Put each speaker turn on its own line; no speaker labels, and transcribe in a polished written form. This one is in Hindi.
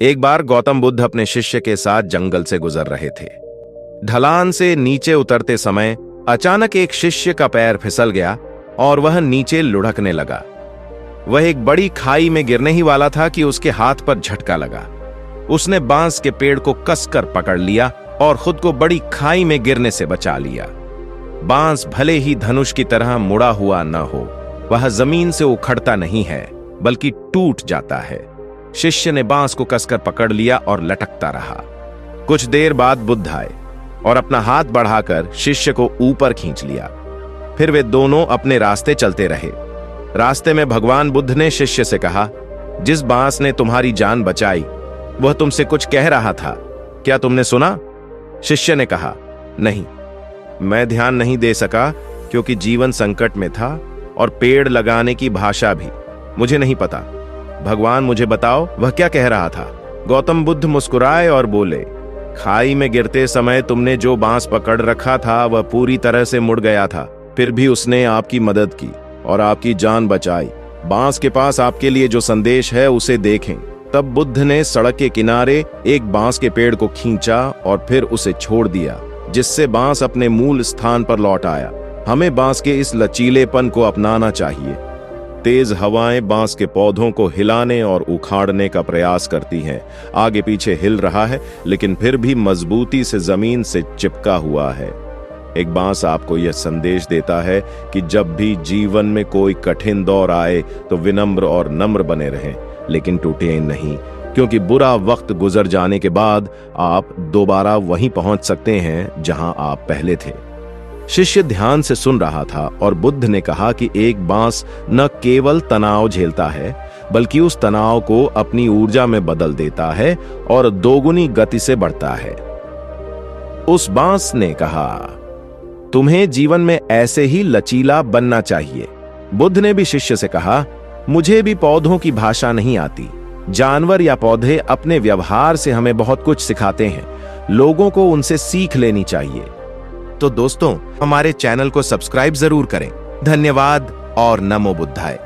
एक बार गौतम बुद्ध अपने शिष्य के साथ जंगल से गुजर रहे थे। ढलान से नीचे उतरते समय अचानक एक शिष्य का पैर फिसल गया और वह नीचे लुढ़कने लगा। वह एक बड़ी खाई में गिरने ही वाला था कि उसके हाथ पर झटका लगा। उसने बांस के पेड़ को कसकर पकड़ लिया और खुद को बड़ी खाई में गिरने से बचा लिया। बांस भले ही धनुष की तरह मुड़ा हुआ न हो, वह जमीन से उखड़ता नहीं है बल्कि टूट जाता है। शिष्य ने बांस को कसकर पकड़ लिया और लटकता रहा। कुछ देर बाद बुद्ध आए और अपना हाथ बढ़ाकर शिष्य को ऊपर खींच लिया। फिर वे दोनों अपने रास्ते चलते रहे। रास्ते में भगवान बुद्ध ने शिष्य से कहा, जिस बांस ने तुम्हारी जान बचाई वह तुमसे कुछ कह रहा था, क्या तुमने सुना? शिष्य ने कहा, नहीं, मैं ध्यान नहीं दे सका क्योंकि जीवन संकट में था और पेड़ लगाने की भाषा भी मुझे नहीं पता। भगवान मुझे बताओ वह क्या कह रहा था। गौतम बुद्ध मुस्कुराए और बोले, खाई में गिरते समय तुमने जो बांस पकड़ रखा था वह पूरी तरह से मुड़ गया था, फिर भी उसने आपकी मदद की और आपकी जान बचाई। बांस के पास आपके लिए जो संदेश है उसे देखें। तब बुद्ध ने सड़क के किनारे एक बांस के पेड़ को खींचा और फिर उसे छोड़ दिया, जिससे बांस अपने मूल स्थान पर लौट आया। हमें बांस के इस लचीलेपन को अपनाना चाहिए। तेज हवाएं बांस के पौधों को हिलाने और उखाड़ने का प्रयास करती हैं। आगे पीछे हिल रहा है लेकिन फिर भी मजबूती से जमीन से चिपका हुआ है। एक बांस आपको यह संदेश देता है कि जब भी जीवन में कोई कठिन दौर आए तो विनम्र और नम्र बने रहें, लेकिन टूटें नहीं, क्योंकि बुरा वक्त गुजर जाने के बाद आप दोबारा वहीं पहुंच सकते हैं जहां आप पहले थे। शिष्य ध्यान से सुन रहा था और बुद्ध ने कहा कि एक बांस न केवल तनाव झेलता है बल्कि उस तनाव को अपनी ऊर्जा में बदल देता है और दोगुनी गति से बढ़ता है। उस बांस ने कहा, तुम्हें जीवन में ऐसे ही लचीला बनना चाहिए। बुद्ध ने भी शिष्य से कहा, मुझे भी पौधों की भाषा नहीं आती। जानवर या पौधे अपने व्यवहार से हमें बहुत कुछ सिखाते हैं। लोगों को उनसे सीख लेनी चाहिए। तो दोस्तों, हमारे चैनल को सब्सक्राइब जरूर करें। धन्यवाद और नमो बुद्धाय।